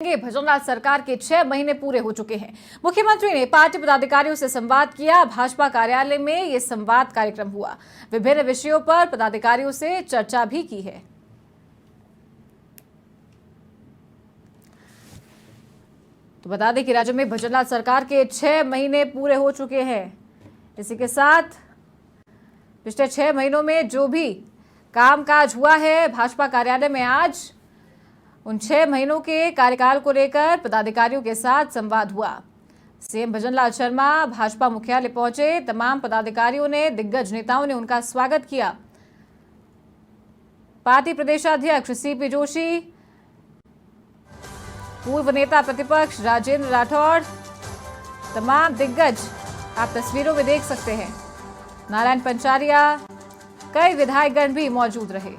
भजनलाल सरकार के 6 महीने पूरे हो चुके हैं। मुख्यमंत्री ने पार्टी पदाधिकारियों से संवाद किया। भाजपा कार्यालय में ये संवाद कार्यक्रम हुआ। विभिन्न विषयों पर पदाधिकारियों से चर्चा भी की है। तो बता दें कि राज्य में भजनलाल सरकार के 6 महीने पूरे हो चुके हैं। इसी के साथ पिछले 6 महीनों में जो भी कामकाज हुआ है भाजपा कार्यालय में, आज उन 6 महीनों के कार्यकाल को लेकर पदाधिकारियों के साथ संवाद हुआ। सीएम भजनलाल शर्मा भाजपा मुख्यालय पहुंचे। तमाम पदाधिकारियों ने, दिग्गज नेताओं ने उनका स्वागत किया। पार्टी प्रदेशाध्यक्ष सीपी जोशी, पूर्व नेता प्रतिपक्ष राजेंद्र राठौड़, तमाम दिग्गज आप तस्वीरों में देख सकते हैं। नारायण पंचारिया, कई विधायकगण भी मौजूद रहे।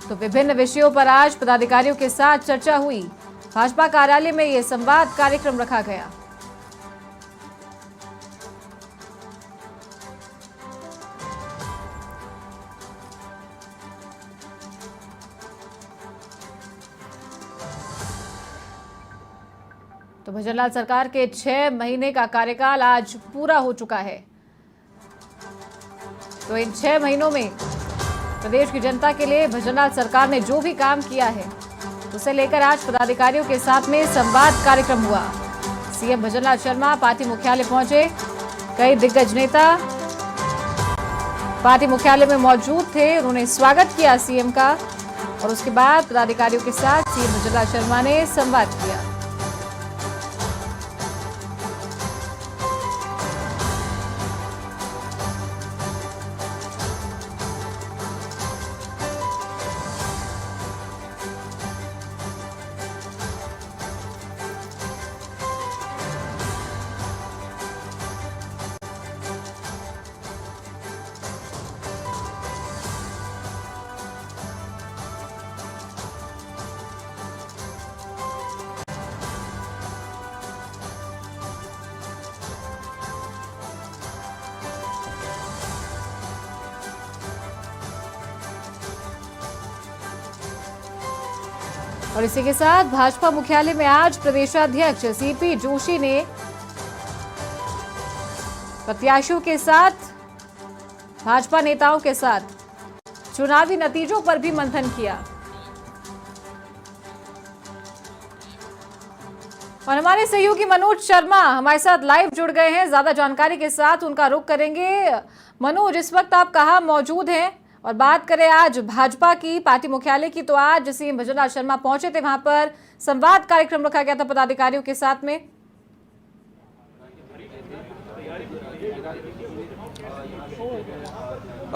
तो विभिन्न विषयों पर आज पदाधिकारियों के साथ चर्चा हुई। भाजपा कार्यालय में यह संवाद कार्यक्रम रखा गया। तो भजनलाल सरकार के 6 महीने का कार्यकाल आज पूरा हो चुका है। तो इन 6 महीनों में प्रदेश की जनता के लिए भजनलाल सरकार ने जो भी काम किया है उसे लेकर आज पदाधिकारियों के साथ में संवाद कार्यक्रम हुआ। सीएम भजनलाल शर्मा पार्टी मुख्यालय पहुंचे। कई दिग्गज नेता पार्टी मुख्यालय में मौजूद थे। उन्होंने स्वागत किया सीएम का और उसके बाद पदाधिकारियों के साथ सीएम भजनलाल शर्मा ने संवाद किया। और इसी के साथ भाजपा मुख्यालय में आज प्रदेशाध्यक्ष सीपी जोशी ने प्रत्याशियों के साथ, भाजपा नेताओं के साथ चुनावी नतीजों पर भी मंथन किया। और हमारे सहयोगी मनोज शर्मा हमारे साथ लाइव जुड़ गए हैं। ज्यादा जानकारी के साथ उनका रुख करेंगे। मनोज, इस वक्त आप कहां मौजूद हैं? और बात करें आज भाजपा की पार्टी मुख्यालय की, तो आज सीएम भजनलाल शर्मा पहुंचे थे, वहां पर संवाद कार्यक्रम रखा गया था पदाधिकारियों के साथ में।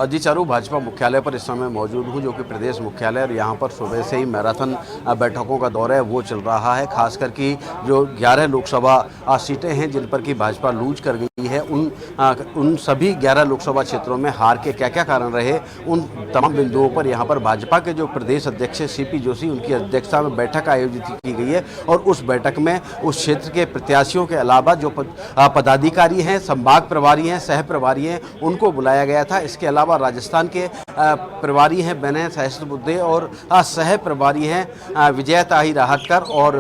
जी चारू, भाजपा मुख्यालय पर इस समय मौजूद हूं, जो कि प्रदेश मुख्यालय, और यहां पर सुबह से ही मैराथन बैठकों का दौर है वो चल रहा है। खासकर कि जो 11 लोकसभा सीटें हैं जिन पर कि भाजपा लूज कर गई है, उन सभी 11 लोकसभा क्षेत्रों में हार के क्या क्या कारण रहे, उन तमाम बिंदुओं पर यहां पर भाजपा के जो प्रदेश अध्यक्ष सीपी जोशी, उनकी अध्यक्षता में बैठक आयोजित की गई है। और उस बैठक में उस क्षेत्र के प्रत्याशियों के अलावा जो पदाधिकारी हैं, संभाग प्रभारी हैं, सह प्रभारी हैं, उनको बुलाया गया था। इसके अलावा राजस्थान के प्रभारी हैं विनय सहस्त्रबुद्धे और सह प्रभारी हैं विजय ताही राहटकर, और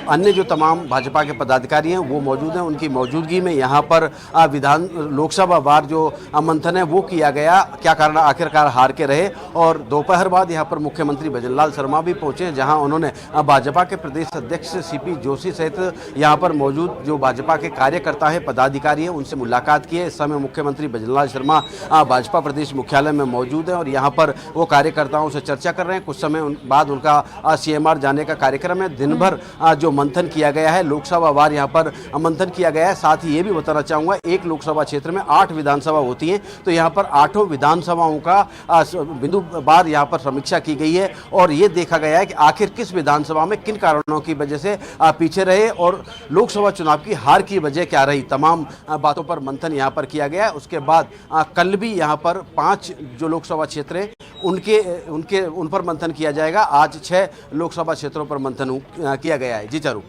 अन्य जो तमाम भाजपा के पदाधिकारी हैं वो मौजूद हैं। उनकी मौजूदगी में यहाँ पर विधान लोकसभा वार जो मंथन है वो किया गया, क्या कारण आखिरकार हार के रहे। और दोपहर बाद यहाँ पर मुख्यमंत्री भजनलाल शर्मा भी पहुंचे, जहाँ उन्होंने भाजपा के प्रदेश अध्यक्ष सीपी जोशी सहित यहाँ पर मौजूद जो भाजपा के कार्यकर्ता हैं, पदाधिकारी हैं, उनसे मुलाकात की है। इस समय मुख्यमंत्री भजनलाल शर्मा भाजपा प्रदेश मुख्यालय में मौजूद है और यहाँ पर वो कार्यकर्ताओं से चर्चा कर रहे हैं। कुछ समय बाद उनका सीएमआर जाने का कार्यक्रम है। दिन भर जो मंथन किया गया है, लोकसभा वार यहाँ पर मंथन किया गया है। साथ ही ये भी बताना चाहूँगा, एक लोकसभा क्षेत्र में 8 विधानसभा होती हैं, तो यहाँ पर 8 विधानसभाओं का बिंदुवार यहाँ पर समीक्षा की गई है। और ये देखा गया है कि आखिर किस विधानसभा में किन कारणों की वजह से पीछे रहे और लोकसभा चुनाव की हार की वजह क्या रही, तमाम बातों पर मंथन यहाँ पर किया गया है। उसके बाद कल भी यहाँ पर 5 जो लोकसभा क्षेत्र हैं उन पर मंथन किया जाएगा। आज 6 लोकसभा क्षेत्रों पर मंथन किया गया है। जी चारू।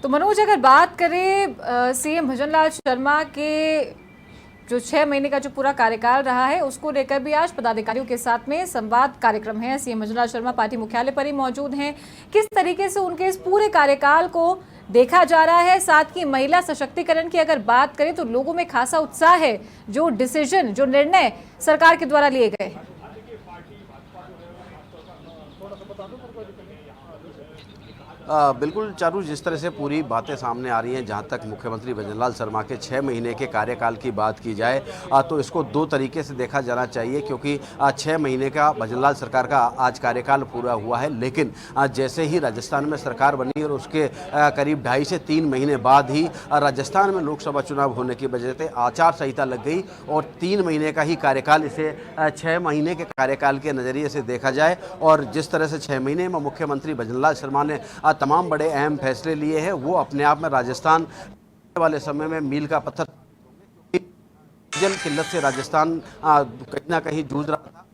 तो मनोज, अगर बात करें सीएम भजनलाल शर्मा के जो 6 महीने का जो पूरा कार्यकाल रहा है उसको लेकर भी आज पदाधिकारियों के साथ में संवाद कार्यक्रम है। सीएम भजनलाल शर्मा पार्टी मुख्यालय पर ही मौजूद हैं। किस तरीके से उनके इस पूरे कार्यकाल को देखा जा रहा है, साथ ही महिला सशक्तिकरण की अगर बात करें तो लोगों में खासा उत्साह है जो डिसीजन, जो निर्णय सरकार के द्वारा लिए गए हैं। बिल्कुल चारू, जिस तरह से पूरी बातें सामने आ रही हैं, जहां तक मुख्यमंत्री भजनलाल शर्मा के 6 महीने के कार्यकाल की बात की जाए तो इसको दो तरीके से देखा जाना चाहिए, क्योंकि 6 महीने का भजनलाल सरकार का आज कार्यकाल पूरा हुआ है। लेकिन जैसे ही राजस्थान में सरकार बनी और उसके करीब 2.5 से 3 महीने बाद ही राजस्थान में लोकसभा चुनाव होने की वजह से आचार संहिता लग गई और 3 महीने का ही कार्यकाल, इसे 6 महीने के कार्यकाल के नज़रिए से देखा जाए। और जिस तरह से 6 महीने में मुख्यमंत्री भजनलाल शर्मा ने तमाम बड़े अहम फैसले लिए हैं, वो अपने आप में राजस्थान वाले समय में मील का पत्थर, जल किल्लत से राजस्थान कहीं ना कहीं जूझ रहा था।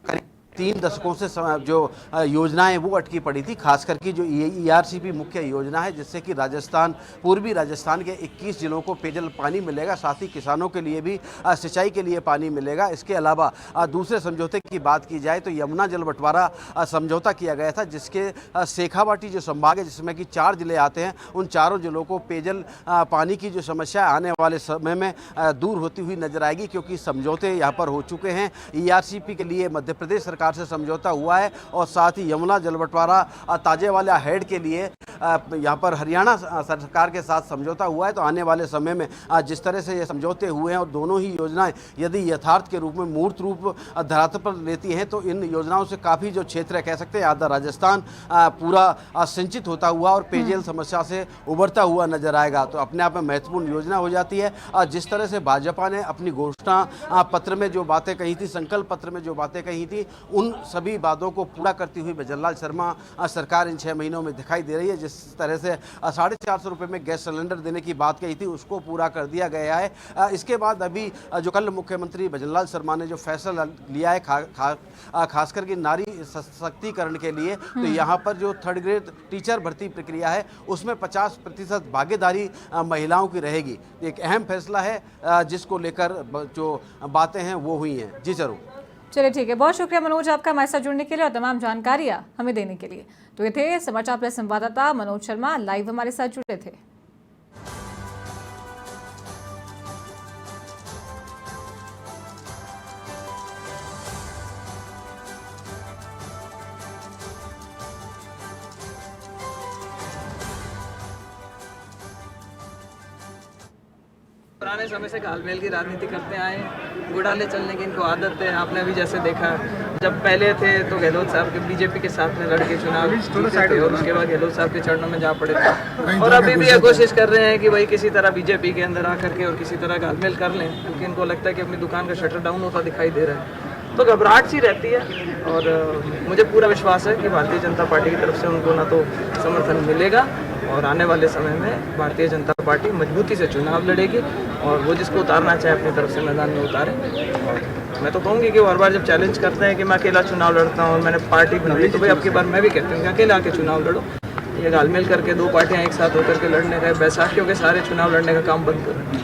करीब 3 दशकों से जो योजनाएं वो अटकी पड़ी थी, खास करके जो ERCP मुख्य योजना है, जिससे कि राजस्थान, पूर्वी राजस्थान के 21 जिलों को पेयजल पानी मिलेगा, साथ ही किसानों के लिए भी सिंचाई के लिए पानी मिलेगा। इसके अलावा दूसरे समझौते की बात की जाए तो यमुना जल बंटवारा समझौता किया गया था, जिसके शेखावाटी जो संभाग है, जिसमें कि 4 जिले आते हैं, उन चारों जिलों को पेयजल पानी की जो समस्या आने वाले समय में दूर होती हुई नजर आएगी, क्योंकि समझौते यहाँ पर हो चुके हैं। ERCP के लिए मध्य प्रदेश सरकार से समझौता हुआ है और साथ ही यमुना जल बंटवारा ताजेवाला हेड के लिए यहाँ पर हरियाणा सरकार के साथ समझौता हुआ है। तो आने वाले समय में जिस तरह से ये समझौते हुए हैं और दोनों ही योजनाएं यदि यथार्थ के रूप में मूर्त रूप धरातल पर लेती हैं, तो इन योजनाओं से काफ़ी जो क्षेत्र है, कह सकते हैं आधा राजस्थान पूरा सिंचित होता हुआ और पेयजल समस्या से उभरता हुआ नजर आएगा। तो अपने आप में महत्वपूर्ण योजना हो जाती है। जिस तरह से भाजपा ने अपनी घोषणा पत्र में जो बातें कही थी, संकल्प पत्र में जो बातें कही थी, उन सभी बातों को पूरा करती हुई भजनलाल शर्मा सरकार इन 6 महीनों में दिखाई दे रही है। जिस तरह से 450 रुपये में गैस सिलेंडर देने की बात कही थी, उसको पूरा कर दिया गया है। इसके बाद अभी जो कल मुख्यमंत्री भजनलाल शर्मा ने जो फैसला लिया है, खास करके नारी सशक्तिकरण के लिए, तो यहाँ पर जो 3rd ग्रेड टीचर भर्ती प्रक्रिया है, उसमें 50% भागीदारी महिलाओं की रहेगी। एक अहम फैसला है जिसको लेकर जो बातें हैं वो हुई हैं। जी जरूर। चलिए ठीक है, बहुत शुक्रिया मनोज आपका हमारे साथ जुड़ने के लिए और तमाम जानकारियां हमें देने के लिए। तो ये थे समाचार प्रेस संवाददाता मनोज शर्मा, लाइव हमारे साथ जुड़े थे। पुराने समय से घालमेल की राजनीति करते आए, घोटाले चलने की इनको आदत है। आपने अभी जैसे देखा, जब पहले थे तो गहलोत साहब के बीजेपी के साथ में लड़के चुनाव जीते थे और उसके बाद गहलोत साहब के चरणों में जा पड़े थे। और अभी भी ये कोशिश कर रहे हैं कि भाई किसी तरह बीजेपी के अंदर आकर के और किसी तरह घालमेल कर लें, क्योंकि इनको लगता है कि अपनी दुकान का शटर डाउन होता दिखाई दे रहा है। तो घबराहट सी रहती है और मुझे पूरा विश्वास है कि भारतीय जनता पार्टी की तरफ से उनको ना तो समर्थन मिलेगा और आने वाले समय में भारतीय जनता पार्टी मजबूती से चुनाव लड़ेगी और वो जिसको उतारना चाहे अपनी तरफ से मैदान में उतारे। और मैं तो कहूँगी कि वो हर बार जब चैलेंज करते हैं कि मैं अकेला चुनाव लड़ता हूँ और मैंने पार्टी बनाई, तो भाई अब की बार मैं भी कहती हूँ कि अकेला आके चुनाव लड़ो। ये घालमेल करके 2 पार्टियाँ एक साथ होकर के लड़ने का, बैसाखियों के सारे चुनाव लड़ने का काम बंद करो।